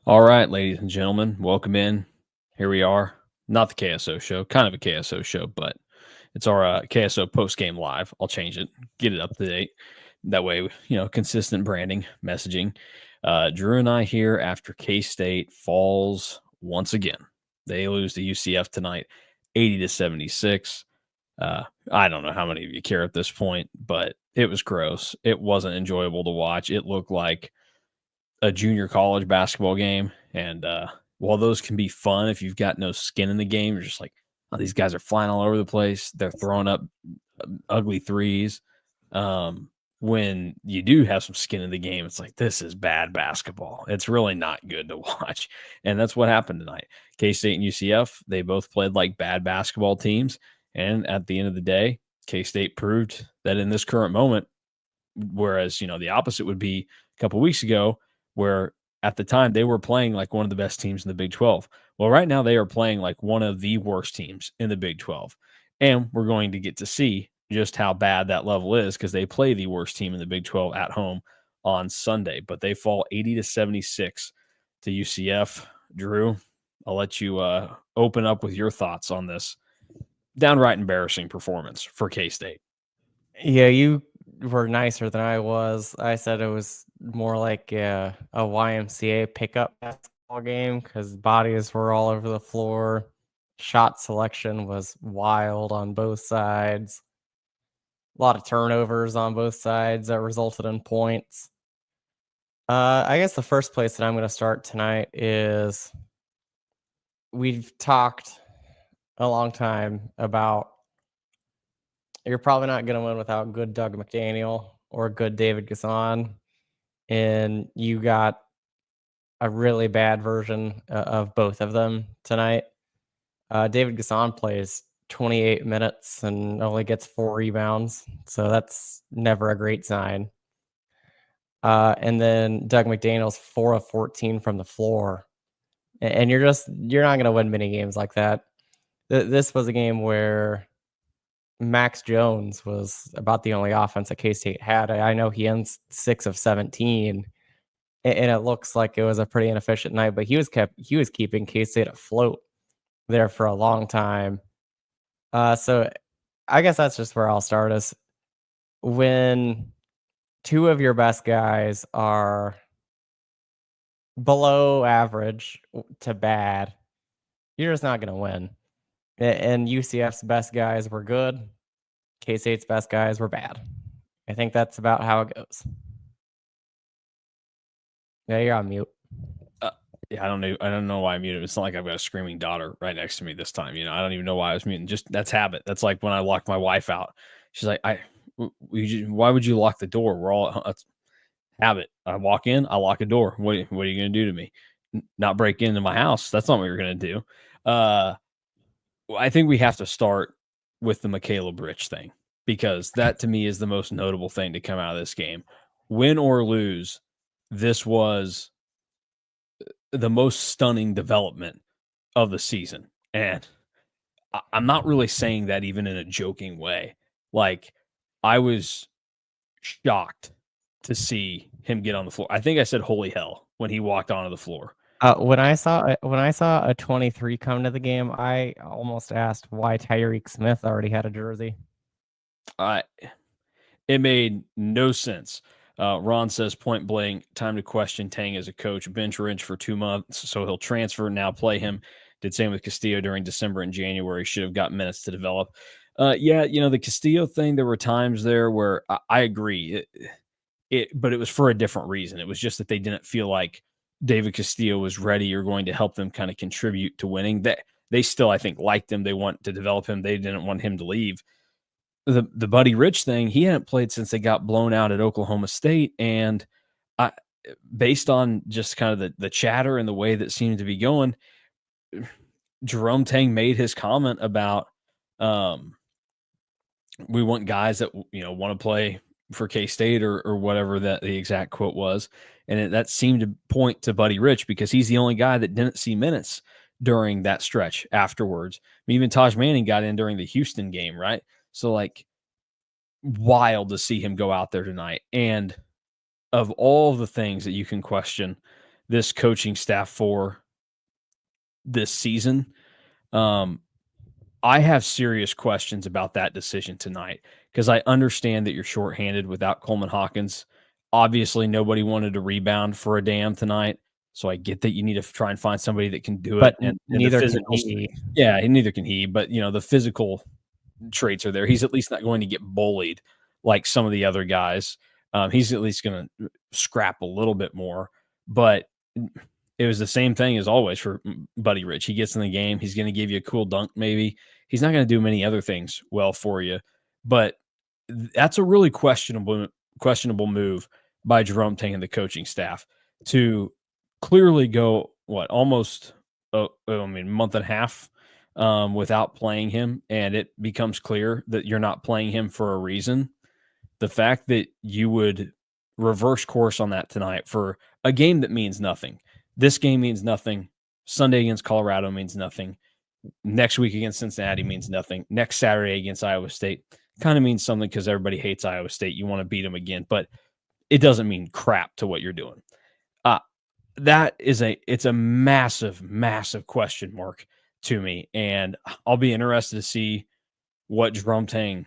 All right, ladies and gentlemen, welcome in. Here we are. Not the KSO show, kind of a KSO show, but it's our KSO post game live. I'll change it, get it up to date. That way, consistent branding, messaging. Drew and I here after K State falls once again. They lose to UCF tonight, 80-76. I don't know how many of you care at this point, but it was gross. It wasn't enjoyable to watch. It looked like a junior college basketball game. And while those can be fun if you've got no skin in the game, you're just like, oh, these guys are flying all over the place. They're throwing up ugly threes. When you do have some skin in the game, it's like, this is bad basketball. It's really not good to watch. And that's what happened tonight. K-State and UCF, they both played like bad basketball teams. And at the end of the day, K-State proved that in this current moment, whereas, the opposite would be a couple weeks ago, where at the time they were playing like one of the best teams in the Big 12. Well, right now they are playing like one of the worst teams in the Big 12. And we're going to get to see just how bad that level is because they play the worst team in the Big 12 at home on Sunday. But they fall 80-76 to UCF. Drew, I'll let you open up with your thoughts on this downright embarrassing performance for K-State. Yeah, you were nicer than I was. I said it was more like a YMCA pickup basketball game because bodies were all over the floor. Shot selection was wild on both sides. A lot of turnovers on both sides that resulted in points. I guess the first place that I'm going to start tonight is we've talked a long time about you're probably not going to win without good Doug McDaniel or good David Gasson. And you got a really bad version of both of them tonight. David Gasson plays 28 minutes and only gets 4 rebounds. So that's never a great sign. And then Doug McDaniel's 4 of 14 from the floor. And you're not going to win many games like that. This was a game where Max Jones was about the only offense that K-State had. I know he ends 6 of 17, and it looks like it was a pretty inefficient night, but he was keeping K-State afloat there for a long time. So I guess that's just where I'll start is when 2 of your best guys are below average to bad, you're just not going to win. And UCF's best guys were good. K-State's best guys were bad. I think that's about how it goes. Yeah, you're on mute. Yeah, I don't know why I muted. It's not like I've got a screaming daughter right next to me this time. I don't even know why I was muting. Just that's habit. That's like when I lock my wife out. She's like, why would you lock the door? We're all that's habit. I walk in, I lock a door. What are you going to do to me? Not break into my house. That's not what you're going to do. I think we have to start with the Michaela Bridge thing because that to me is the most notable thing to come out of this game. Win or lose, this was the most stunning development of the season. And I'm not really saying that even in a joking way. Like, I was shocked to see him get on the floor. I think I said holy hell when he walked onto the floor. When I saw a 23 come to the game, I almost asked why Tyreek Smith already had a jersey. It made no sense. Ron says point blank, time to question Tang as a coach. Bench Wrench for 2 months, so he'll transfer, now play him. Did same with Castillo during December and January. Should have got minutes to develop. Yeah, the Castillo thing, there were times there where I agree. But it was for a different reason. It was just that they didn't feel like David Castillo was ready or going to help them kind of contribute to winning. They still, I think, liked him. They want to develop him. They didn't want him to leave. The Buddy Rich thing, he hadn't played since they got blown out at Oklahoma State. And based on just kind of the chatter and the way that seemed to be going, Jerome Tang made his comment about we want guys that want to play for K-State or whatever that the exact quote was. And that seemed to point to Buddy Rich because he's the only guy that didn't see minutes during that stretch afterwards. I mean, even Taj Manning got in during the Houston game, right? So, like, wild to see him go out there tonight. And of all the things that you can question this coaching staff for this season. I have serious questions about that decision tonight because I understand that you're shorthanded without Coleman Hawkins. Obviously, nobody wanted to rebound for a damn tonight, so I get that you need to try and find somebody that can do it. But And the neither can physicals, he. yeah, neither can he. But the physical traits are there. He's at least not going to get bullied like some of the other guys. He's at least going to scrap a little bit more. But it was the same thing as always for Buddy Rich. He gets in the game. He's going to give you a cool dunk maybe. He's not going to do many other things well for you. But that's a really questionable move by Jerome Tang and the coaching staff to clearly go, almost a month and a half without playing him, and it becomes clear that you're not playing him for a reason. The fact that you would reverse course on that tonight for a game that means nothing. This game means nothing. Sunday against Colorado means nothing. Next week against Cincinnati means nothing. Next Saturday against Iowa State kind of means something because everybody hates Iowa State. You want to beat them again, but it doesn't mean crap to what you're doing. It's a massive, massive question mark to me, and I'll be interested to see what Jerome Tang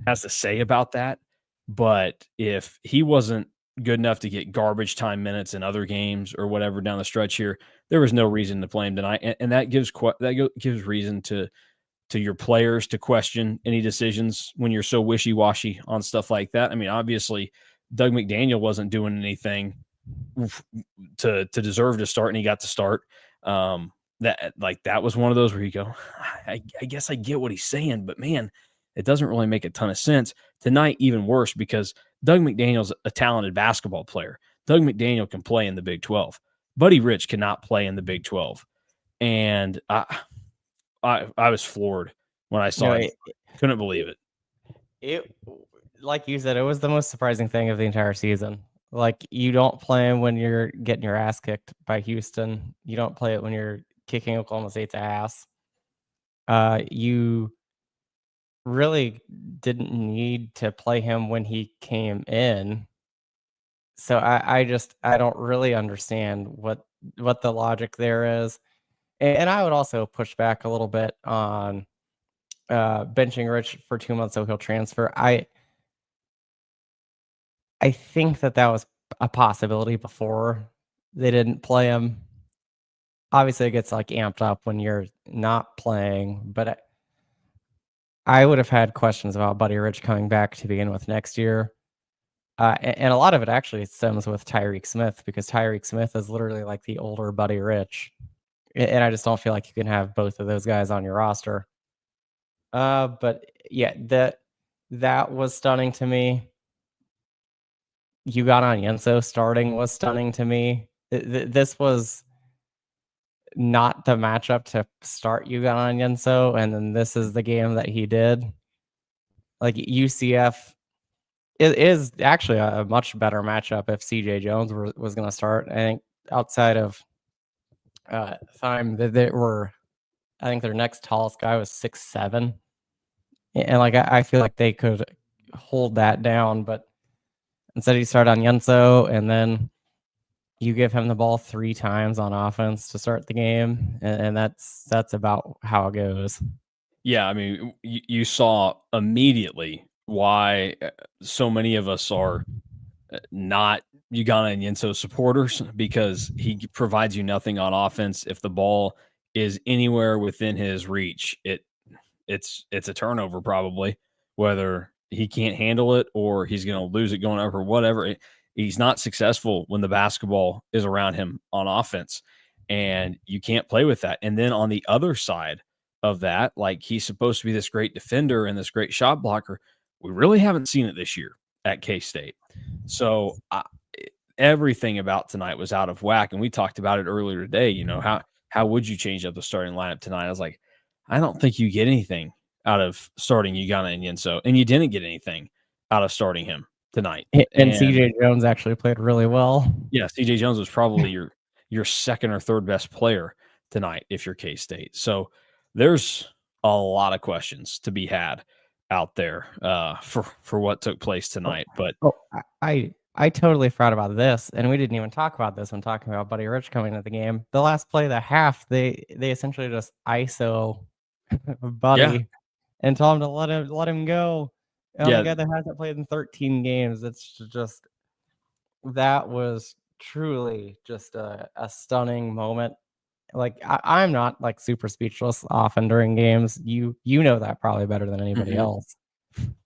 has to say about that. But if he wasn't good enough to get garbage time minutes in other games or whatever down the stretch here, there was no reason to play him tonight, and that gives reason to your players to question any decisions when you're so wishy-washy on stuff like that. I mean, obviously, Doug McDaniel wasn't doing anything to deserve to start, and he got to start. That was one of those where you go, I guess I get what he's saying, but man, it doesn't really make a ton of sense. Tonight, even worse, because Doug McDaniel's a talented basketball player. Doug McDaniel can play in the Big 12. Buddy Rich cannot play in the Big 12. And I was floored when I saw it. Couldn't believe it. It, like you said, it was the most surprising thing of the entire season. Like, you don't play him when you're getting your ass kicked by Houston. You don't play it when you're kicking Oklahoma State's ass. You really didn't need to play him when he came in. So I don't really understand what the logic there is. And I would also push back a little bit on benching Rich for 2 months so he'll transfer. I think that was a possibility before they didn't play him. Obviously, it gets like amped up when you're not playing, but I would have had questions about Buddy Rich coming back to begin with next year. And a lot of it actually stems with Tyreek Smith, because Tyreek Smith is literally like the older Buddy Rich. And I just don't feel like you can have both of those guys on your roster. But yeah, that was stunning to me. Ugonna Onyenso starting was stunning to me. This was not the matchup to start Ugonna Onyenso, and then this is the game that he did. Like, UCF is actually a much better matchup if CJ Jones was going to start. I think outside of time that they were, I think their next tallest guy was 6'7", and like I feel like they could hold that down, but instead he started on Onyenso, and then you give him the ball 3 times on offense to start the game, and that's about how it goes. Yeah, I mean, you saw immediately why so many of us are not Ugonna Onyenso supporters, because he provides you nothing on offense. If the ball is anywhere within his reach, it's a turnover probably, whether he can't handle it or he's going to lose it going up or whatever. He's not successful when the basketball is around him on offense, and you can't play with that. And then on the other side of that, like, he's supposed to be this great defender and this great shot blocker. We really haven't seen it this year at K-State. So everything about tonight was out of whack. And we talked about it earlier today. How would you change up the starting lineup tonight? I was like, I don't think you get anything out of starting Ugonna Onyenso, and you didn't get anything out of starting him tonight. And CJ Jones actually played really well. Yeah, CJ Jones was probably your second or third best player tonight if you're K-State. So there's a lot of questions to be had out there for what took place tonight. But I totally forgot about this, and we didn't even talk about this when talking about Buddy Rich coming into the game. The last play of the half, they essentially just ISO Yeah, Buddy and told him to let him go. On a yeah. guy that hasn't played in 13 games, it's just that was truly just a stunning moment. Like I'm not like super speechless often during games. You know that probably better than anybody Mhm. else.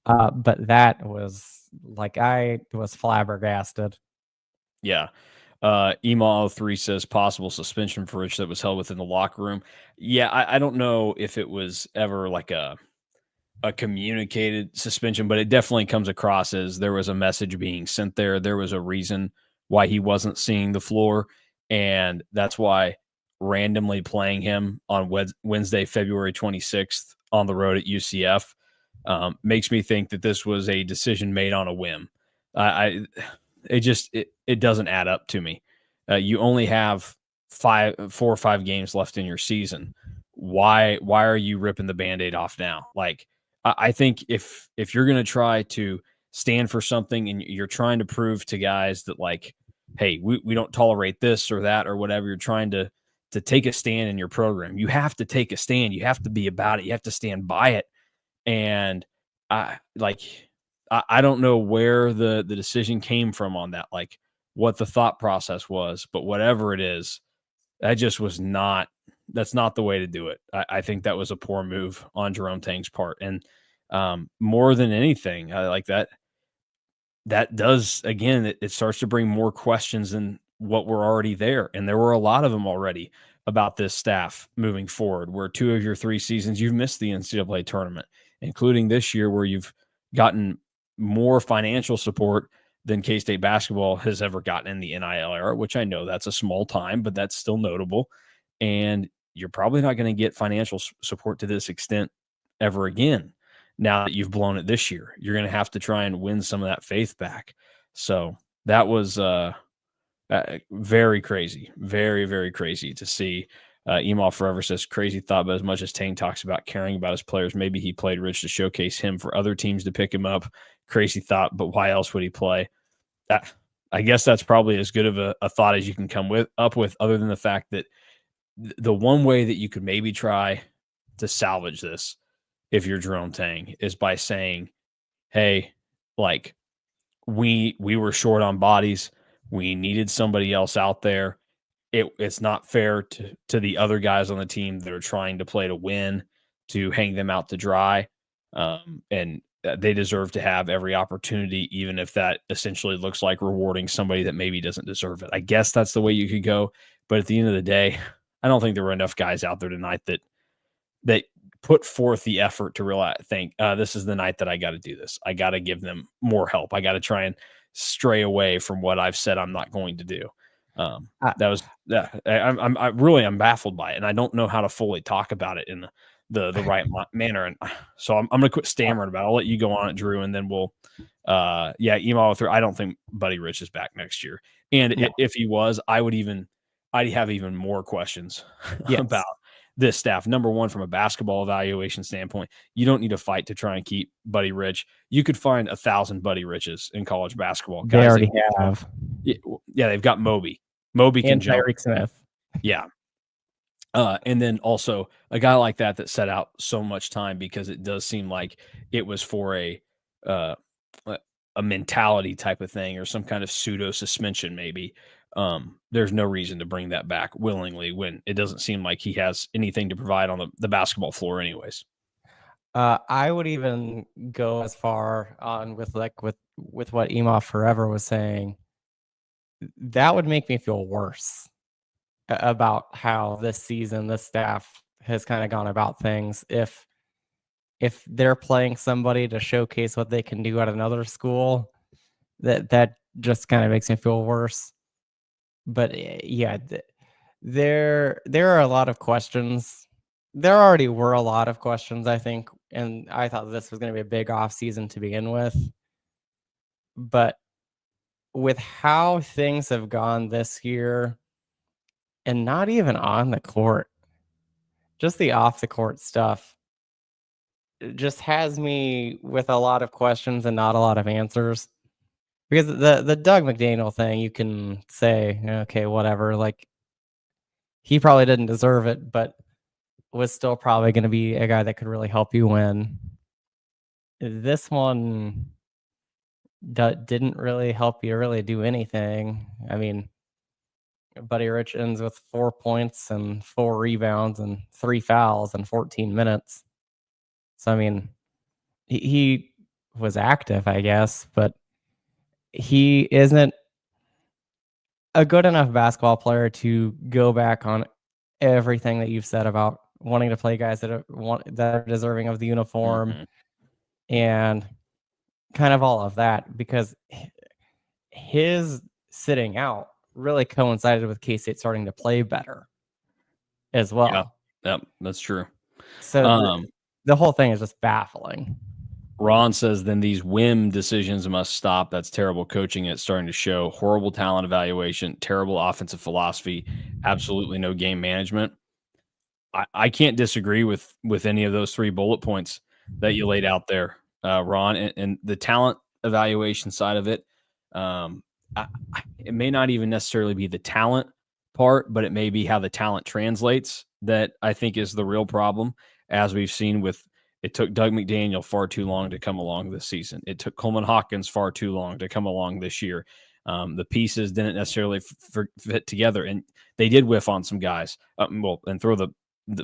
But that was like I was flabbergasted. Yeah. Email 3 says possible suspension for Rich that was held within the locker room. Yeah, I don't know if it was ever like a communicated suspension, but it definitely comes across as there was a message being sent there. There was a reason why he wasn't seeing the floor. And that's why randomly playing him on Wednesday, February 26th on the road at UCF makes me think that this was a decision made on a whim. I it doesn't add up to me. You only have 4 or 5 games left in your season. Why are you ripping the band-aid off now? Like I think if you're gonna try to stand for something and you're trying to prove to guys that like, hey, we don't tolerate this or that or whatever, you're trying to take a stand in your program. You have to take a stand. You have to be about it. You have to stand by it. And I like I don't know where the decision came from on that, like what the thought process was, but whatever it is, that just was not that's not the way to do it. I think that was a poor move on Jerome Tang's part. And more than anything, I like that does again, it starts to bring more questions than what were already there. And there were a lot of them already about this staff moving forward, where 2 of your 3 seasons you've missed the NCAA tournament, including this year where you've gotten more financial support than K-State basketball has ever gotten in the NIL era, which I know that's a small time, but that's still notable. And you're probably not going to get financial support to this extent ever again now that you've blown it this year. You're going to have to try and win some of that faith back. So that was very crazy, very, very crazy to see. Email Forever says crazy thought, but as much as Tang talks about caring about his players, maybe he played Rich to showcase him for other teams to pick him up. Crazy thought, but why else would he play? That, I guess that's probably as good of a thought as you can come up with, other than the fact that the one way that you could maybe try to salvage this if you're Jerome Tang is by saying, hey, like we were short on bodies. We needed somebody else out there. It's not fair to the other guys on the team that are trying to play to win to hang them out to dry. And they deserve to have every opportunity, even if that essentially looks like rewarding somebody that maybe doesn't deserve it. I guess that's the way you could go. But at the end of the day, I don't think there were enough guys out there tonight that put forth the effort to realize, think, this is the night that I got to do this. I got to give them more help. I got to try and stray away from what I've said I'm not going to do. Uh, That was that. I'm baffled by it, and I don't know how to fully talk about it in the right manner. And so I'm going to quit uh, stammering about it. I'll let you go on it, Drew, and then we'll, email through. I don't think Buddy Rich is back next year, and no, if he was, I'd have even more questions about yes, this staff. Number one, from a basketball evaluation standpoint, you don't need to fight to try and keep Buddy Rich. You could find 1,000 Buddy Riches in college basketball. they Guys that, already have, yeah, they've got Moby. Moby can and jump. Tyreek Smith. Yeah. And then also a guy like that set out so much time, because it does seem like it was for uh, a mentality type of thing or some kind of pseudo suspension, maybe. There's no reason to bring that back willingly when it doesn't seem like he has anything to provide on the basketball floor, anyways. I would even go as far on with with what Ema Forever was saying. That would make me feel worse about how this season this staff has kind of gone about things. If they're playing somebody to showcase what they can do at another school, that just kind of makes me feel worse. But yeah, there are a lot of questions. There already were a lot of questions, I think, and I thought this was going to be a big off season to begin with. But with how things have gone this year, and not even on the court, just the off the court stuff, it just has me with a lot of questions and not a lot of answers. because the Doug McDaniel thing, you can say, okay, whatever. Like, he probably didn't deserve it, but was still probably going to be a guy that could really help you win. This one didn't really help you really do anything. I mean, Buddy Rich ends with 4 points and 4 rebounds and 3 fouls in 14 minutes. So, I mean, he was active, I guess, but he isn't a good enough basketball player to go back on everything that you've said about wanting to play guys that are deserving of the uniform and kind of all of that, because his sitting out really coincided with K-State starting to play better as well. Yep, that's true. So the whole thing is just baffling. Ron says, then these whim decisions must stop. That's terrible coaching. It's starting to show. Horrible talent evaluation, terrible offensive philosophy, absolutely no game management. I can't disagree with any of those 3 bullet points that you laid out there, Ron, and the talent evaluation side of it. It may not even necessarily be the talent part, but it may be how the talent translates that I think is the real problem, as we've seen with it took Doug McDaniel far too long to come along this season. It took Coleman Hawkins far too long to come along this year. The pieces didn't necessarily fit together, and they did whiff on some guys. And throw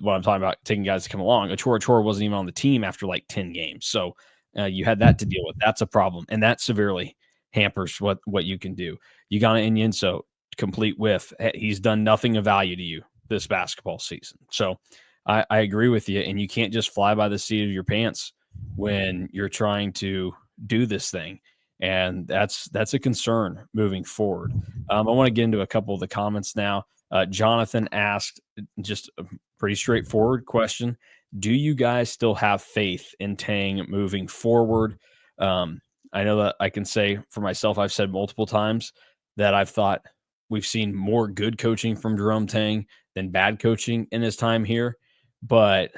what I'm talking about, taking guys to come along. Achor wasn't even on the team after like 10 games. So you had that to deal with. That's a problem. And that severely hampers what you can do. You got an Inyinso, complete whiff. He's done nothing of value to you this basketball season. So I agree with you. And you can't just fly by the seat of your pants when you're trying to do this thing. And that's a concern moving forward. I want to get into a couple of the comments now. Jonathan asked just a pretty straightforward question. Do you guys still have faith in Tang moving forward? I know that I can say for myself, I've said multiple times that I've thought we've seen more good coaching from Jerome Tang than bad coaching in his time here. But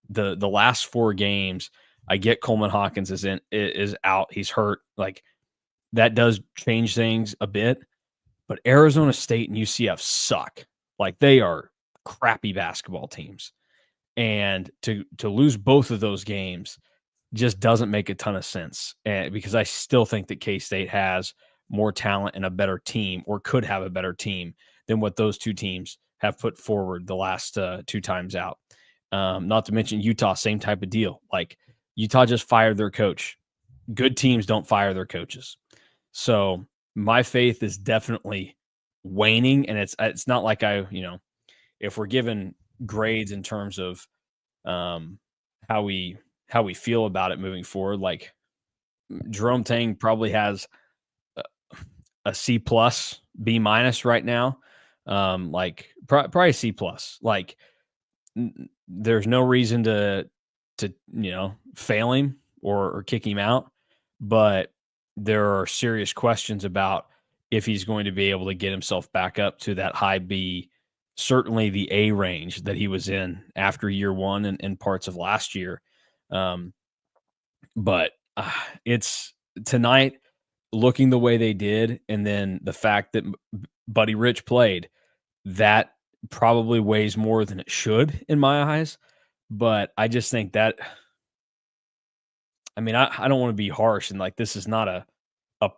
the last 4 games, I get Coleman Hawkins is out. He's hurt. Like, that does change things a bit. But Arizona State and UCF suck. Like, they are crappy basketball teams. And to lose both of those games just doesn't make a ton of sense, because I still think that K-State has more talent and a better team, or could have a better team than what those 2 teams have put forward the last 2 times out. Not to mention Utah, same type of deal. Like, Utah just fired their coach. Good teams don't fire their coaches. So my faith is definitely waning, and it's not like if we're given grades in terms of how we feel about it moving forward, like Jerome Tang probably has a C plus, B minus right now. Like probably C plus. Like, there's no reason to fail him or kick him out, but there are serious questions about if he's going to be able to get himself back up to that high B, certainly the A range that he was in after year 1 and parts of last year. But it's tonight, looking the way they did, and then the fact that Buddy Rich played, that probably weighs more than it should in my eyes. But I just think that, I mean, I don't want to be harsh, and like, this is not a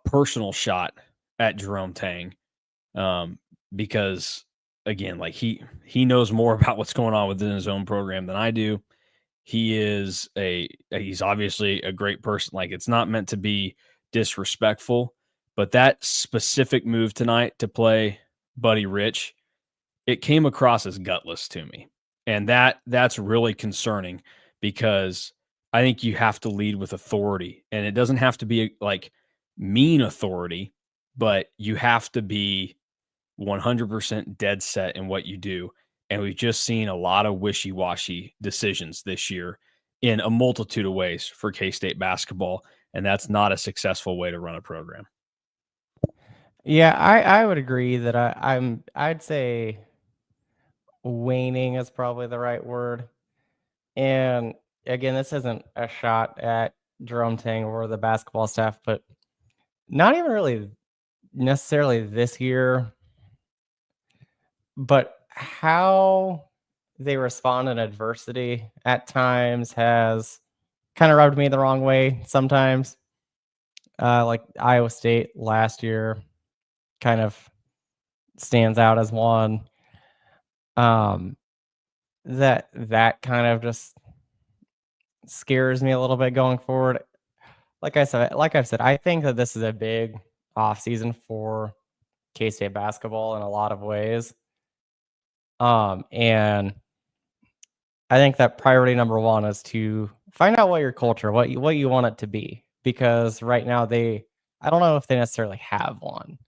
personal shot at Jerome Tang, because again, like, he knows more about what's going on within his own program than I do. He's obviously a great person. Like, it's not meant to be disrespectful, but that specific move tonight to play Buddy Rich, it came across as gutless to me. And that's really concerning, because I think you have to lead with authority, and it doesn't have to be like mean authority, but you have to be 100% dead set in what you do. And we've just seen a lot of wishy-washy decisions this year in a multitude of ways for K-State basketball, and that's not a successful way to run a program. Yeah, I would agree that I'd say waning is probably the right word. And again, this isn't a shot at Jerome Tang or the basketball staff, but not even really necessarily this year, but how they respond in adversity at times has kind of rubbed me the wrong way sometimes. Like Iowa State last year kind of stands out as one. Um, that kind of just scares me a little bit going forward. Like I've said, I think that this is a big offseason for K-State basketball in a lot of ways. And I think that priority number one is to find out what your culture, what you want it to be, because right now I don't know if they necessarily have one,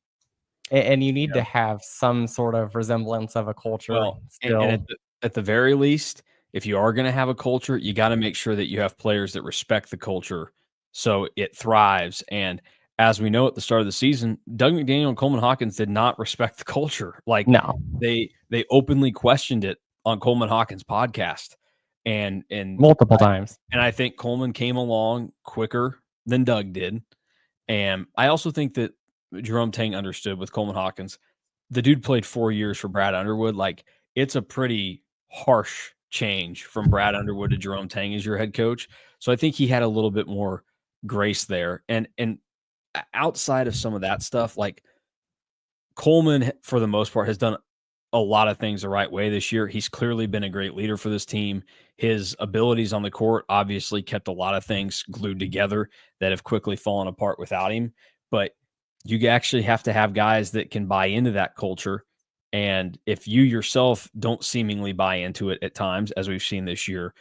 and you need to Yeah. have some sort of resemblance of a culture Well, and still. at the very least, if you are going to have a culture, you got to make sure that you have players that respect the culture so it thrives. And as we know at the start of the season, Doug McDaniel and Coleman Hawkins did not respect the culture. Like No, they openly questioned it on Coleman Hawkins' podcast, and multiple times. I think Coleman came along quicker than Doug did. And I also think that Jerome Tang understood with Coleman Hawkins. The dude played 4 years for Brad Underwood. Like, it's a pretty harsh change from Brad Underwood to Jerome Tang as your head coach. So I think he had a little bit more grace there. And outside of some of that stuff, like Coleman, for the most part, has done a lot of things the right way this year. He's clearly been a great leader for this team. His abilities on the court obviously kept a lot of things glued together that have quickly fallen apart without him. But you actually have to have guys that can buy into that culture. And if you yourself don't seemingly buy into it at times, as we've seen this year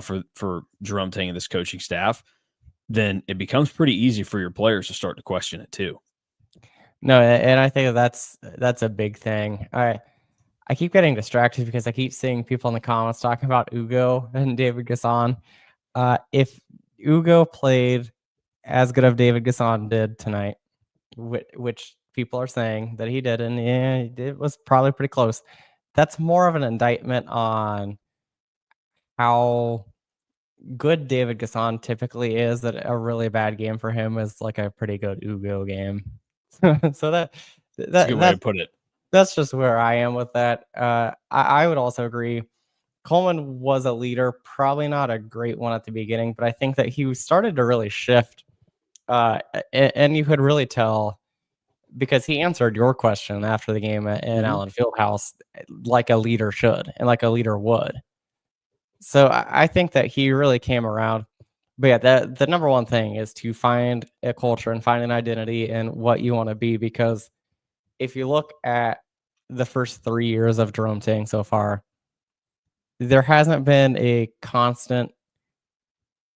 for Jerome Tang and this coaching staff, then it becomes pretty easy for your players to start to question it too. No, and I think that's a big thing. I keep getting distracted because I keep seeing people in the comments talking about Ugo and David Gasson. If Ugo played as good as David Gasson did tonight, which people are saying that he did, and yeah, it was probably pretty close. That's more of an indictment on how good David Gasson typically is. That a really bad game for him is like a pretty good Ugo game. So It's a good way to that put it. that's just where I am with that. I would also agree. Coleman was a leader, probably not a great one at the beginning, but I think that he started to really shift. And you could really tell because he answered your question after the game in Mhm. Allen Fieldhouse like a leader should and like a leader would. So I think that he really came around. But yeah, the number one thing is to find a culture and find an identity and what you want to be. Because if you look at the first 3 years of Jerome Tang so far, there hasn't been a constant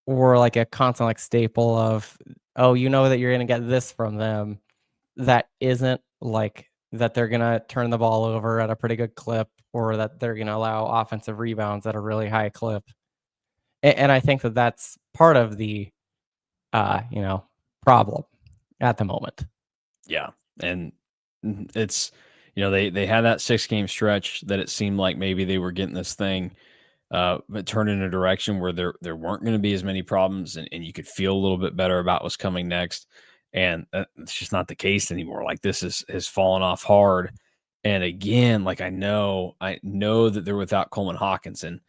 or like a constant like staple of, oh, you know that you're gonna get this from them that isn't like that they're gonna turn the ball over at a pretty good clip or that they're gonna allow offensive rebounds at a really high clip. And I think that that's part of the you know, problem at the moment. Yeah, and it's they had that 6 game stretch that it seemed like maybe they were getting this thing but turned in a direction where there weren't going to be as many problems, and you could feel a little bit better about what's coming next. And it's just not the case anymore. Like this has fallen off hard. And again, like I know that they're without Coleman Hawkinson,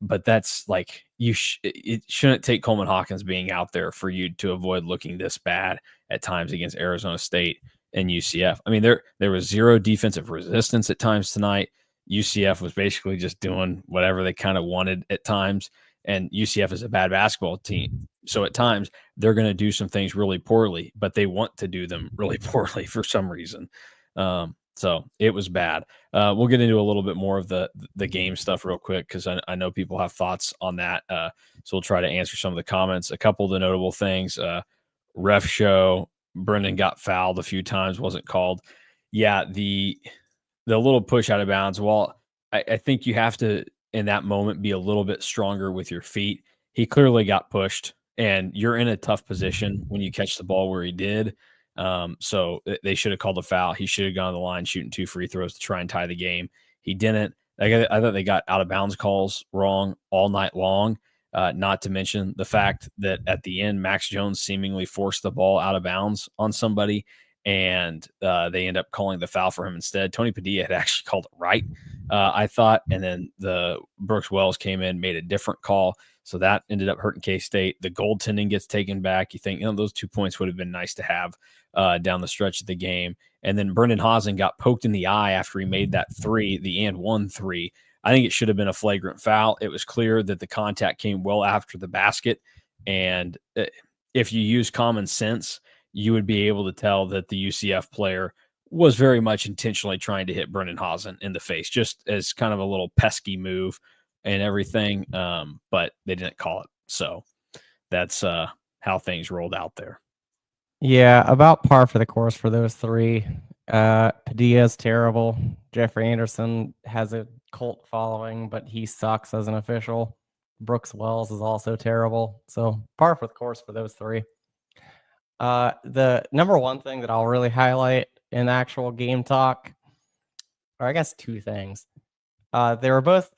but that's like it shouldn't take Coleman Hawkins being out there for you to avoid looking this bad at times against Arizona State and UCF. I mean, there was zero defensive resistance at times tonight. UCF was basically just doing whatever they kind of wanted at times, and UCF is a bad basketball team. So at times they're going to do some things really poorly, but they want to do them really poorly for some reason. So it was bad. We'll get into a little bit more of the game stuff real quick because I know people have thoughts on that. So we'll try to answer some of the comments. A couple of the notable things: ref show. Brendan got fouled a few times, wasn't called. Yeah, the little push out of bounds. Well, I think you have to in that moment be a little bit stronger with your feet. He clearly got pushed, and you're in a tough position when you catch the ball where he did. So they should have called a foul. He should have gone to the line shooting 2 free throws to try and tie the game. He didn't. I thought they got out of bounds calls wrong all night long. Not to mention the fact that at the end, Max Jones seemingly forced the ball out of bounds on somebody, and they end up calling the foul for him instead. Tony Padilla had actually called it right, I thought, and then the Brooks Wells came in, made a different call. So that ended up hurting K-State. The goaltending gets taken back. You think, those 2 points would have been nice to have down the stretch of the game. And then Brendan Hazen got poked in the eye after he made that three, the and one three. I think it should have been a flagrant foul. It was clear that the contact came well after the basket. And if you use common sense, you would be able to tell that the UCF player was very much intentionally trying to hit Brendan Hazen in the face, just as kind of a little pesky move and everything. But they didn't call it. So that's how things rolled out there. Yeah, about par for the course for those three. Padilla's terrible. Jeffrey Anderson has a cult following, but he sucks as an official. Brooks Wells is also terrible. So par for the course for those three. The number one thing that I'll really highlight in actual game talk, or I guess two things. They were both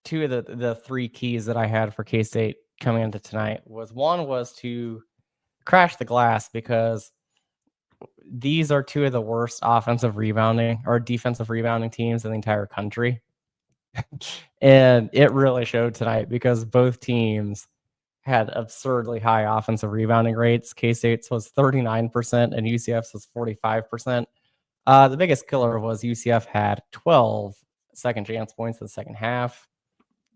two of the three keys that I had for K-State coming into tonight. One was to crash the glass, because these are two of the worst offensive rebounding or defensive rebounding teams in the entire country. And it really showed tonight, because both teams had absurdly high offensive rebounding rates. K-State's was 39% and UCF's was 45%. The biggest killer was UCF had 12 second chance points in the second half.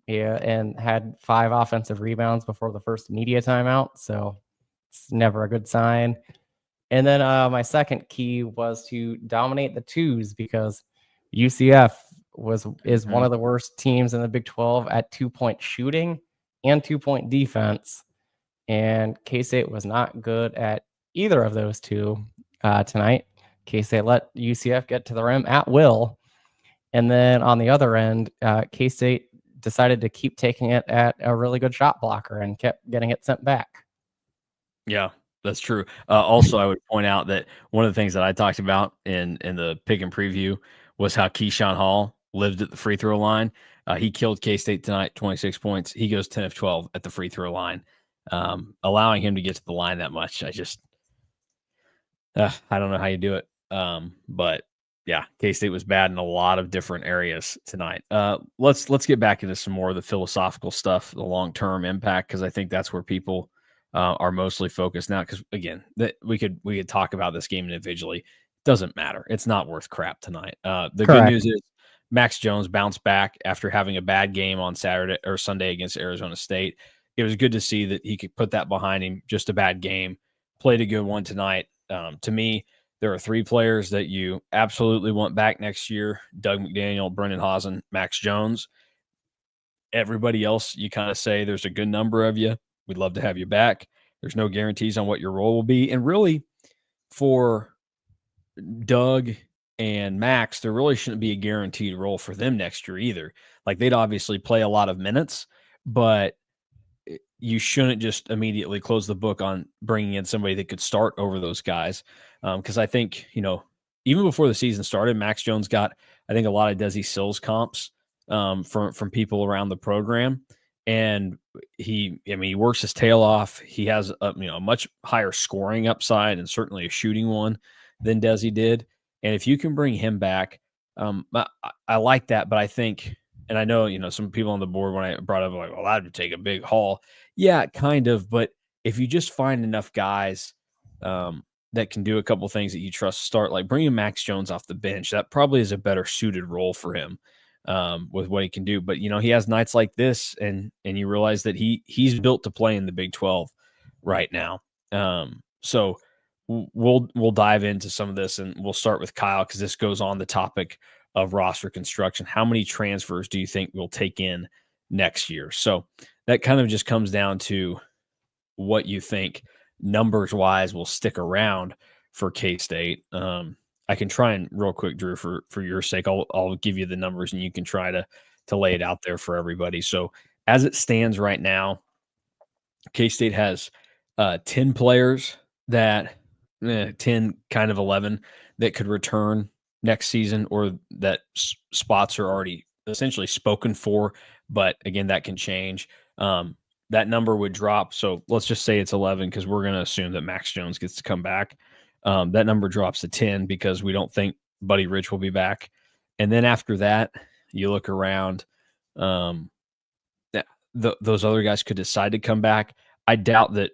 Yeah, and had 5 offensive rebounds before the first media timeout. So it's never a good sign. And then my second key was to dominate the twos, because UCF is one of the worst teams in the Big 12 at 2-point shooting and 2-point defense. And K-State was not good at either of those two tonight. K-State let UCF get to the rim at will. And then on the other end, K-State decided to keep taking it at a really good shot blocker and kept getting it sent back. Yeah, that's true. Also, I would point out that one of the things that I talked about in the pick and preview was how Keyshawn Hall lived at the free throw line. He killed K-State tonight, 26 points. He goes 10 of 12 at the free throw line. Allowing him to get to the line that much, I don't know how you do it. But yeah, K-State was bad in a lot of different areas tonight. Let's get back into some more of the philosophical stuff, the long-term impact, because I think that's where people are mostly focused now. Because again, we could talk about this game individually. Doesn't matter. It's not worth crap tonight. The good news is Max Jones bounced back after having a bad game on Saturday or Sunday against Arizona State. It was good to see that he could put that behind him. Just a bad game. Played a good one tonight. To me, there are 3 players that you absolutely want back next year: Doug McDaniel, Brendan Hazen, Max Jones. Everybody else, you kind of say there's a good number of you. We'd love to have you back. There's no guarantees on what your role will be. And really, for Doug and Max, there really shouldn't be a guaranteed role for them next year either. Like, they'd obviously play a lot of minutes, but you shouldn't just immediately close the book on bringing in somebody that could start over those guys. Because I think, even before the season started, Max Jones got, I think, a lot of Desi Sills comps from people around the program. And he works his tail off. He has a much higher scoring upside and certainly a shooting one than Desi did. And if you can bring him back, I like that. But I think, and I know, some people on the board, when I brought up, like, well, that would take a big haul. Yeah, kind of. But if you just find enough guys that can do a couple things that you trust to start, like bringing Max Jones off the bench, that probably is a better suited role for him with what he can do. But, he has nights like this, and you realize that he's built to play in the Big 12 right now. So we'll dive into some of this, and we'll start with Kyle, because this goes on the topic of roster construction. How many transfers do you think we'll take in next year? So that kind of just comes down to what you think numbers wise will stick around for K-State. I can try and real quick, Drew, for your sake, I'll give you the numbers and you can try to lay it out there for everybody. So as it stands right now, K-State has 10 players that 10 kind of 11 that could return next season, or that spots are already essentially spoken for. But again, that can change. that number would drop. So let's just say it's 11 because we're going to assume that Max Jones gets to come back. That number drops to 10 because we don't think Buddy Rich will be back. And then after that, you look around. Those other guys could decide to come back. I doubt that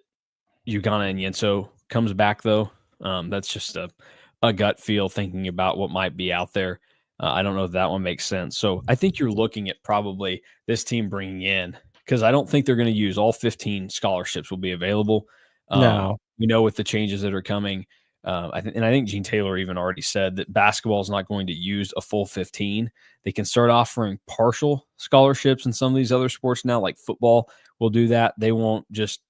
Ugonna and Yenso comes back, though. That's just a gut feel thinking about what might be out there. I don't know if that one makes sense. So I think you're looking at probably this team bringing in, because I don't think they're going to use all 15 scholarships will be available. No. We know with the changes that are coming. I think Gene Taylor even already said that basketball is not going to use a full 15. They can start offering partial scholarships in some of these other sports now, like football will do that. They won't just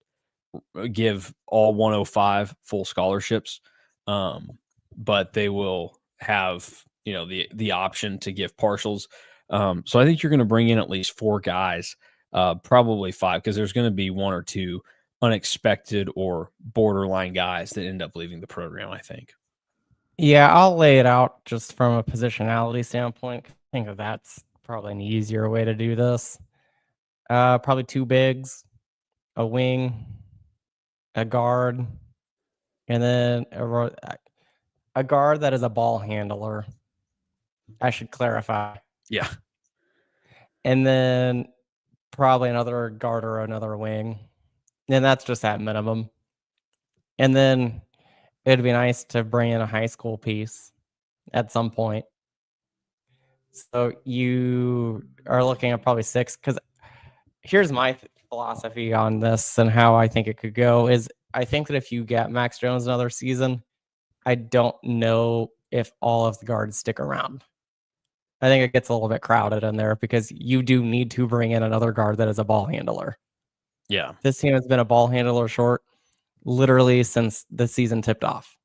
give all 105 full scholarships, but they will have the option to give partials. So I think you're going to bring in at least 4 guys, probably 5, because there's going to be 1 or 2 unexpected or borderline guys that end up leaving the program, I think. Yeah, I'll lay it out just from a positionality standpoint. I think that that's probably an easier way to do this. Probably 2 bigs, a wing, a guard, and then a guard that is a ball handler. I should clarify. Yeah. And then probably another guard or another wing. And that's just at minimum. And then it'd be nice to bring in a high school piece at some point. So you are looking at probably 6, because here's my philosophy on this and how I think it could go is I think that if you get Max Jones another season, I don't know if all of the guards stick around. I think it gets a little bit crowded in there because you do need to bring in another guard that is a ball handler. Yeah. This team has been a ball handler short literally since the season tipped off.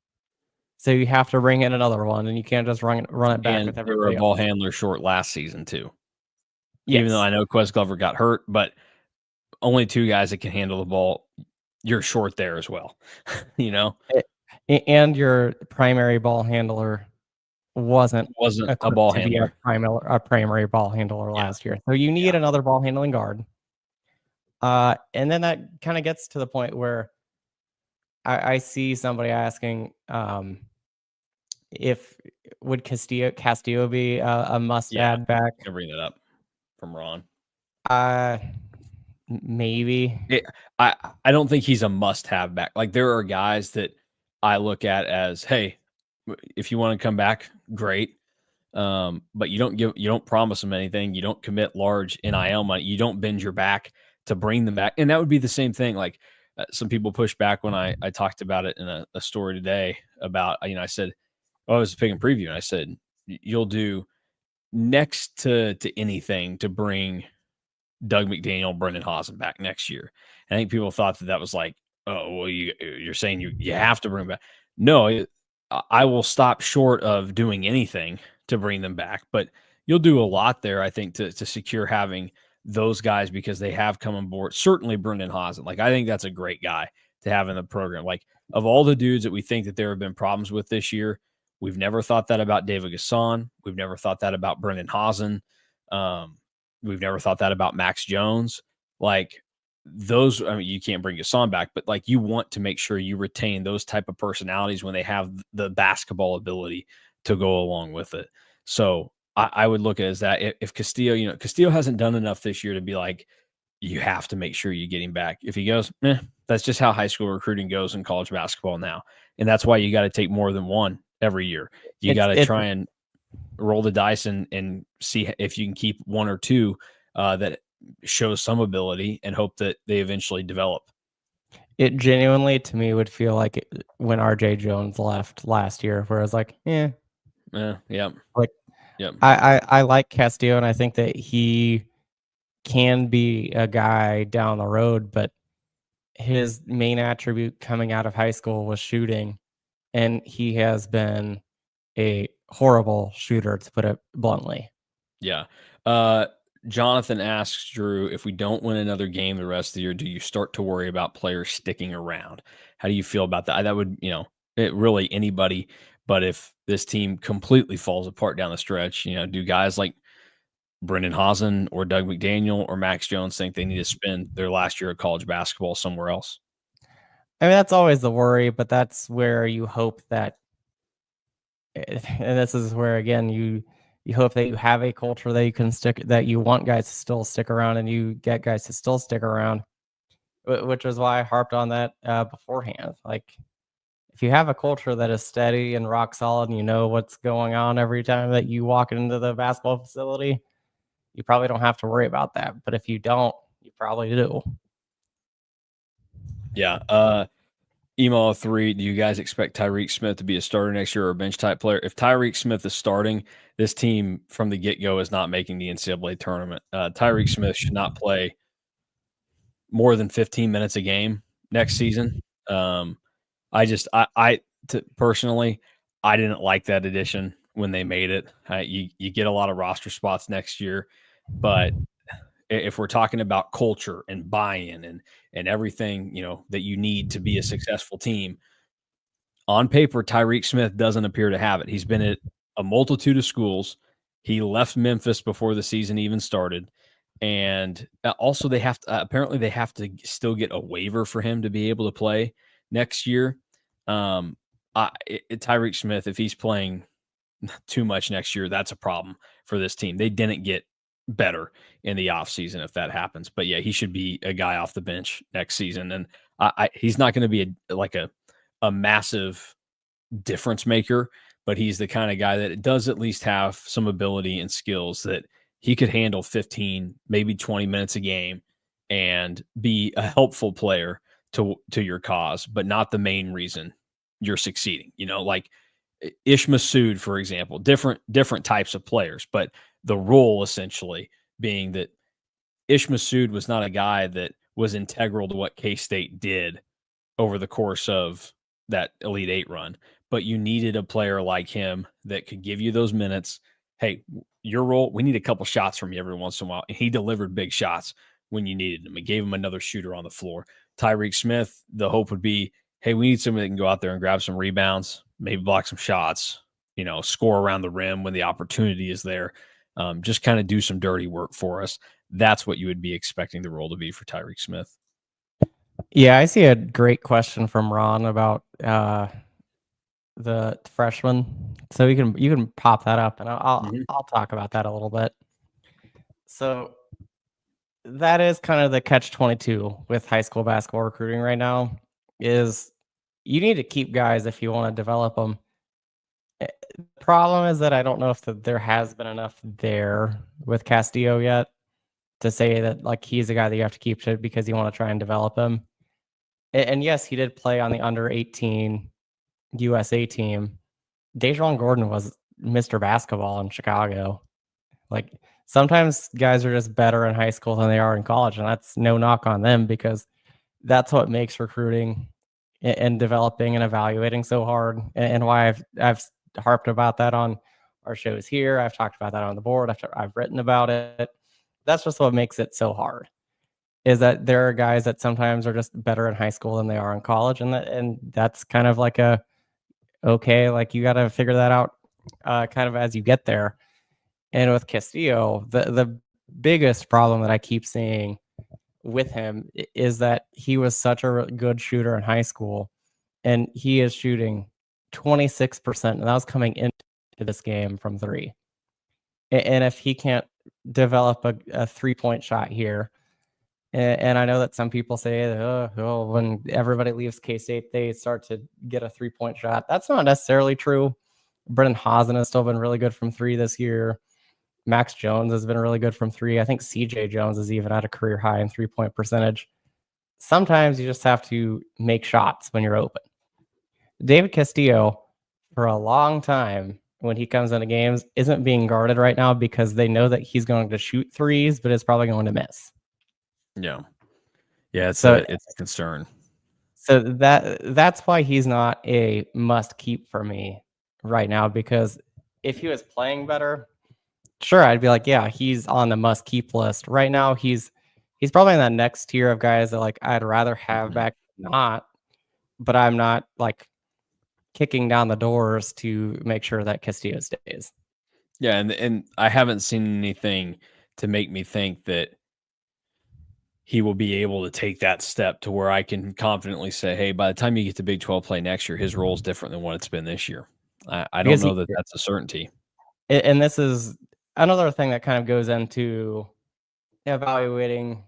So you have to bring in another one, and you can't just run it back And with they were everybody a ball else. handler short last season, too. Yes. Even though I know Quez Glover got hurt, but only 2 guys that can handle the ball. You're short there as well, And your primary ball handler wasn't a ball to be handler. a primary ball handler last year. So you need another ball handling guard. And then that kind of gets to the point where I see somebody asking if would Castillo be a must add back? I bring that up from Ron. Maybe. I don't think he's a must have back. Like, there are guys that I look at as, hey, if you want to come back, great. But you don't promise them anything. You don't commit large NIL money. You don't bend your back to bring them back. And that would be the same thing. Like, some people push back when I talked about it in a story today about, I said, I was picking preview, and I said, you'll do next to anything to bring Doug McDaniel, Brendan Hasen back next year. And I think people thought that was like, oh, well, you're saying you have to bring them back. No, I will stop short of doing anything to bring them back, but you'll do a lot there, I think, to secure having those guys, because they have come on board. Certainly Brendan Hasen. Like, I think that's a great guy to have in the program. Like, of all the dudes that we think that there have been problems with this year, we've never thought that about David Gasson. We've never thought that about Brendan Hasen. We've never thought that about Max Jones. Like, those, I mean, you can't bring Gasson back, but like, you want to make sure you retain those type of personalities when they have the basketball ability to go along with it. So I would look at it as that if Castillo, Castillo hasn't done enough this year to be like, you have to make sure you get him back. If he goes, that's just how high school recruiting goes in college basketball now. And that's why you got to take more than one every year. You got to try and roll the dice and see if you can keep 1 or 2 that shows some ability and hope that they eventually develop. It genuinely, to me, would feel like when RJ Jones left last year, where I was like, yeah. Like, I like Castillo, and I think that he can be a guy down the road, but his main attribute coming out of high school was shooting, and he has been a horrible shooter, to put it bluntly. Yeah. Jonathan asks Drew, if we don't win another game the rest of the year, do you start to worry about players sticking around? How do you feel about that? That would, really anybody. But if this team completely falls apart down the stretch, do guys like Brendan Hasen or Doug McDaniel or Max Jones think they need to spend their last year of college basketball somewhere else? I mean, that's always the worry, but that's where you hope that, and this is where again you hope that you have a culture that you can stick, that you want guys to still stick around, and you get guys to still stick around, which is why I harped on that beforehand. Like, if you have a culture that is steady and rock solid, and you know what's going on every time that you walk into the basketball facility, you probably don't have to worry about that. But if you don't, you probably do. Yeah. Email 3, do you guys expect Tyreek Smith to be a starter next year or a bench type player? If Tyreek Smith is starting, this team from the get-go is not making the NCAA tournament. Tyreek Smith should not play more than 15 minutes a game next season. Personally, I didn't like that addition when they made it. You get a lot of roster spots next year, but if we're talking about culture and buy-in and everything, that you need to be a successful team, on paper, Tyreek Smith doesn't appear to have it. He's been at a multitude of schools. He left Memphis before the season even started. And also, they have to apparently they have to still get a waiver for him to be able to play next year. Tyreek Smith, if he's playing too much next year, that's a problem for this team. They didn't get better in the offseason if that happens. But yeah, he should be a guy off the bench next season. And he's not going to be a massive difference maker, but he's the kind of guy that does at least have some ability and skills that he could handle 15, maybe 20 minutes a game and be a helpful player to your cause, but not the main reason you're succeeding. Like Ish Masood, for example, different types of players, but the role essentially being that Ish Masood was not a guy that was integral to what K-State did over the course of that Elite Eight run, but you needed a player like him that could give you those minutes. Hey, your role, we need a couple shots from you every once in a while. And he delivered big shots when you needed them. It gave him another shooter on the floor. Tyreek Smith, the hope would be, hey, we need somebody that can go out there and grab some rebounds, maybe block some shots, score around the rim when the opportunity is there. Just kind of do some dirty work for us. That's what you would be expecting the role to be for Tyreek Smith. Yeah, I see a great question from Ron about the freshman. So you can pop that up, and I'll talk about that a little bit. So that is kind of the catch-22 with high school basketball recruiting right now, is you need to keep guys if you want to develop them. The problem is that I don't know if there has been enough there with Castillo yet to say that like he's a guy that you have to keep to because you want to try and develop him. And yes, he did play on the under 18 USA team. Dejon Gordon was Mr. Basketball in Chicago. Like, sometimes guys are just better in high school than they are in college, and that's no knock on them because that's what makes recruiting and developing and evaluating so hard, and why I've harped about that on our shows here. I've talked about that on the board. I've written about it. That's just what makes it so hard, is that there are guys that sometimes are just better in high school than they are in college, and that's kind of like okay, like you got to figure that out kind of as you get there. And with Castillo, the biggest problem that I keep seeing with him is that he was such a good shooter in high school, and he is shooting 26%, and that was coming into this game from three. And if he can't develop a 3-point shot here, and I know that some people say, oh, when everybody leaves K-State, they start to get a 3-point shot. That's not necessarily true. Brendan Hasen has still been really good from three this year. Max Jones has been really good from three. I think CJ Jones is even at a career high in 3-point percentage. Sometimes you just have to make shots when you're open. David Castillo, for a long time, when he comes into games, isn't being guarded right now because they know that he's going to shoot threes, but it's probably going to miss. Yeah. Yeah, it's So a concern. So that's why he's not a must keep for me right now, because if he was playing better, sure, I'd be like, yeah, he's on the must keep list. Right now, he's probably in that next tier of guys that like I'd rather have back not, but I'm not like kicking down the doors to make sure that Castillo stays. Yeah, and I haven't seen anything to make me think that he will be able to take that step to where I can confidently say, hey, by the time you get to Big 12 play next year, his role is different than what it's been this year. I don't because know that that's a certainty. and this is another thing that kind of goes into evaluating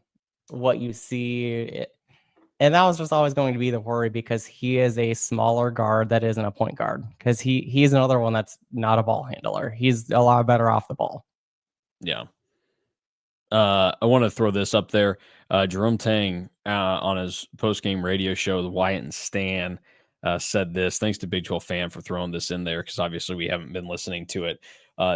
what you see. And that was just always going to be the worry because he is a smaller guard that isn't a point guard. Because he's another one that's not a ball handler. He's a lot better off the ball. Yeah. I want to throw this up there. Jerome Tang on his post-game radio show, the Wyatt and Stan, said this. Thanks to Big 12 Fan for throwing this in there because obviously we haven't been listening to it.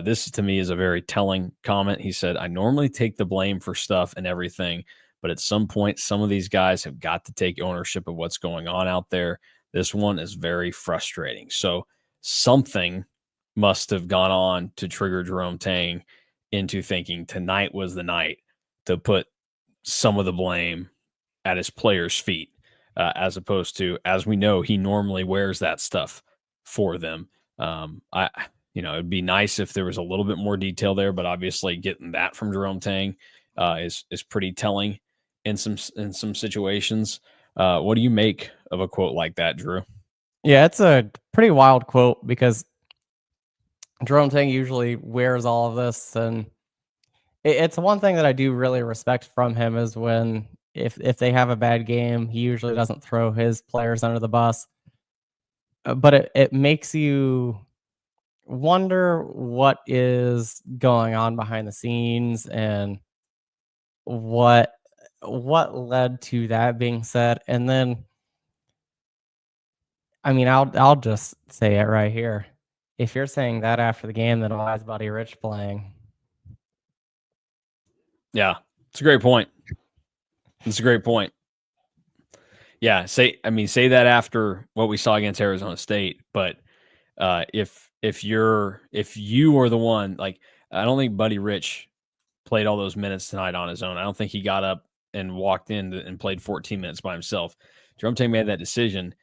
This to me is a very telling comment. He said, I normally take the blame for stuff and everything, but at some point, some of these guys have got to take ownership of what's going on out there. This one is very frustrating. So something must have gone on to trigger Jerome Tang into thinking tonight was the night to put some of the blame at his players' feet, as opposed to, as we know, he normally wears that stuff for them. It'd be nice if there was a little bit more detail there, but obviously getting that from Jerome Tang is pretty telling in some situations. What do you make of a quote like that, Drew? Yeah, it's a pretty wild quote because Jerome Tang usually wears all of this, and it's one thing that I do really respect from him is when if they have a bad game, he usually doesn't throw his players under the bus. But it makes you wonder what is going on behind the scenes and what led to that being said. And then I mean, I'll just say it right here. If you're saying that after the game, then why is Buddy Rich playing? Yeah, it's a great point. It's a great point. Yeah, say that after what we saw against Arizona State, but if you are the one, like, I don't think Buddy Rich played all those minutes tonight on his own. I don't think he got up and walked in and played 14 minutes by himself. Jerome Tang made that decision.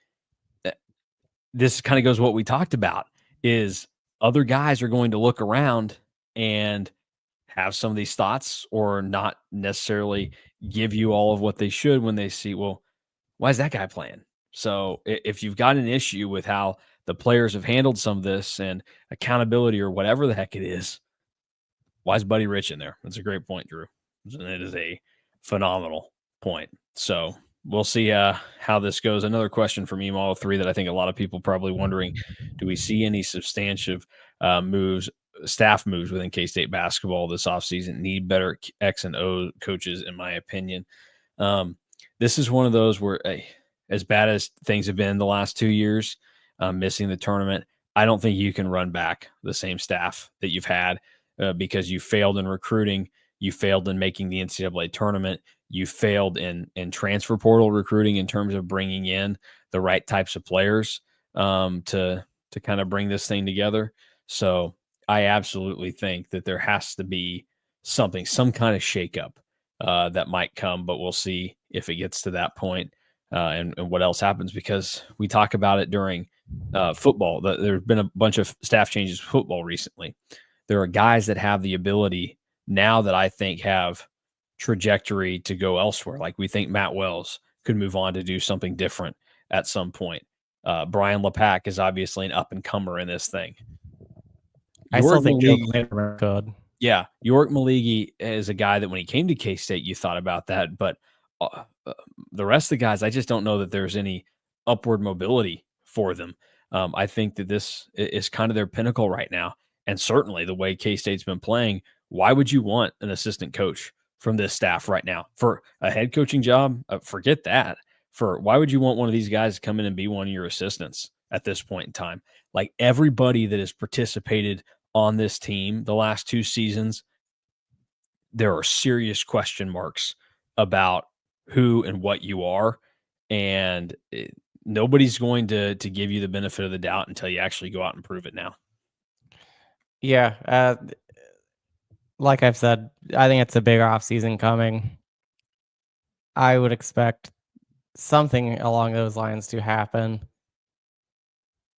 This kind of goes what we talked about is other guys are going to look around and have some of these thoughts or not necessarily give you all of what they should when they see, well, why is that guy playing? So if you've got an issue with how the players have handled some of this and accountability or whatever the heck it is, why is Buddy Rich in there? That's a great point, Drew. And it is a phenomenal point. So we'll see how this goes. Another question from Emo 3 that I think a lot of people probably wondering: do we see any substantive moves, staff moves within K-State basketball this offseason? Need better X and O coaches, in my opinion. This is one of those where, as bad as things have been the last 2 years, missing the tournament, I don't think you can run back the same staff that you've had because you failed in recruiting, you failed in making the NCAA tournament, you failed in transfer portal recruiting in terms of bringing in the right types of players to kind of bring this thing together. So I absolutely think that there has to be some kind of shakeup that might come, but we'll see if it gets to that point and what else happens, because we talk about it during football. There's been a bunch of staff changes in football recently. There are guys that have the ability now that I think have trajectory to go elsewhere. Like we think Matt Wells could move on to do something different at some point. Brian LePack is obviously an up and comer in this thing. I still think Joe Glander could. Yeah, York Maligi is a guy that when he came to K-State, you thought about that, but the rest of the guys, I just don't know that there's any upward mobility for them. I think that this is kind of their pinnacle right now, and certainly the way K-State's been playing, why would you want an assistant coach from this staff right now for a head coaching job? Forget that. Why would you want one of these guys to come in and be one of your assistants at this point in time? Like everybody that has participated on this team the last 2 seasons, there are serious question marks about who and what you are, and nobody's going to give you the benefit of the doubt until you actually go out and prove it now. Yeah, like I've said, I think it's a big off season coming. I would expect something along those lines to happen.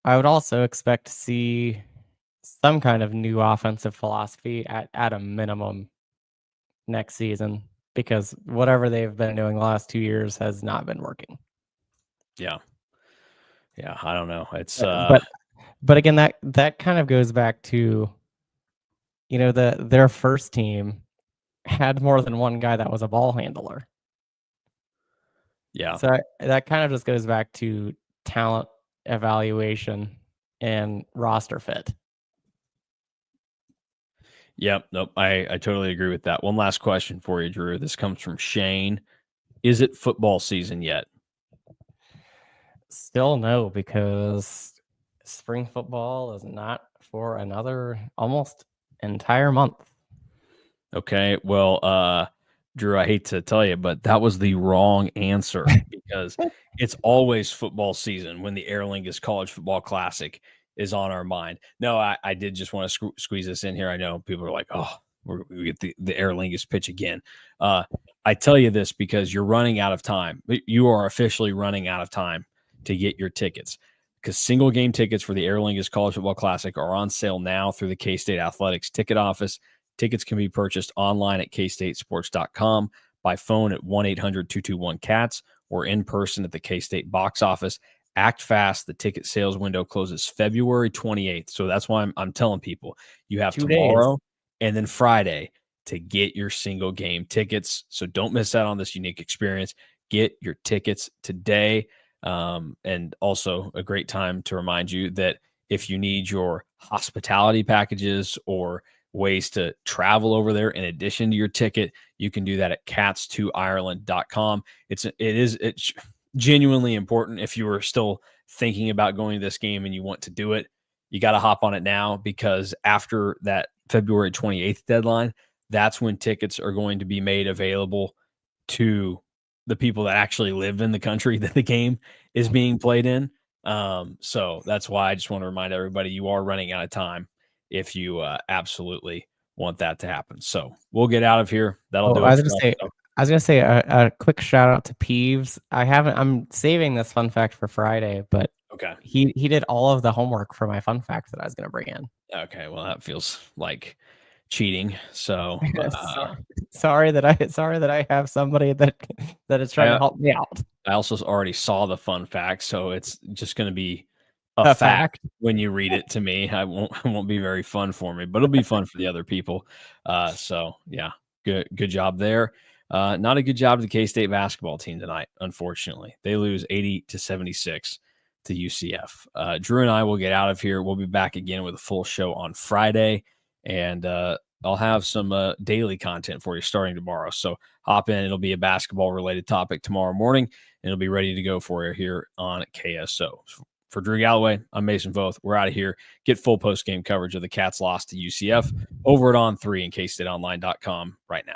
I would also expect to see some kind of new offensive philosophy at a minimum. next season because whatever they've been doing the last 2 years has not been working. Yeah. I don't know. It's but again, that kind of goes back to, their first team had more than one guy that was a ball handler. Yeah. So that kind of just goes back to talent evaluation and roster fit. Yep. Nope. I totally agree with that. One last question for you, Drew. This comes from Shane. Is it football season yet? Still no, because spring football is not for another almost entire month. Okay. Well, Drew, I hate to tell you, but that was the wrong answer because it's always football season when the Aer Lingus College Football Classic is on our mind. No, I did just want to squeeze this in here. I know people are like, oh, we get the Aer Lingus pitch again. I tell you this because you're running out of time. You are officially running out of time to get your tickets because single game tickets for the Aer Lingus College Football Classic are on sale now through the K-State Athletics ticket office. Tickets can be purchased online at kstatesports.com, by phone at 1-800-221-CATS, or in person at the K-State box office. Act fast. The ticket sales window closes February 28th. So that's why I'm telling people you have 2 tomorrow days. and then Friday to get your single game tickets. So don't miss out on this unique experience. Get your tickets today. And also a great time to remind you that if you need your hospitality packages or ways to travel over there in addition to your ticket, you can do that at cats2ireland.com. It's genuinely important. If you are still thinking about going to this game and you want to do it, you got to hop on it now, because after that February 28th deadline, that's when tickets are going to be made available to the people that actually live in the country that the game is being played in. So that's why I just want to remind everybody you are running out of time if you absolutely want that to happen. So we'll get out of here. That'll do I it was for gonna us. say, a quick shout out to Peeves. I'm saving this fun fact for Friday, but Okay. he did all of the homework for my fun fact that I was gonna bring in. Okay. Well, that feels like cheating. So sorry that I have somebody that is trying to help me out. I also already saw the fun fact, so it's just going to be a fact when you read it to me. It won't be very fun for me, but it'll be fun for the other people. So yeah, good job there. Not a good job to the K-State basketball team tonight. Unfortunately, they lose 80-76 to UCF. Drew and I will get out of here. We'll be back again with a full show on Friday, and I'll have some daily content for you starting tomorrow. So hop in. It'll be a basketball related topic tomorrow morning, and it'll be ready to go for you here on KSO. For Drew Galloway, I'm Mason Voth. We're out of here. Get full post-game coverage of the Cats' loss to UCF over at On3 and KStateOnline.com right now.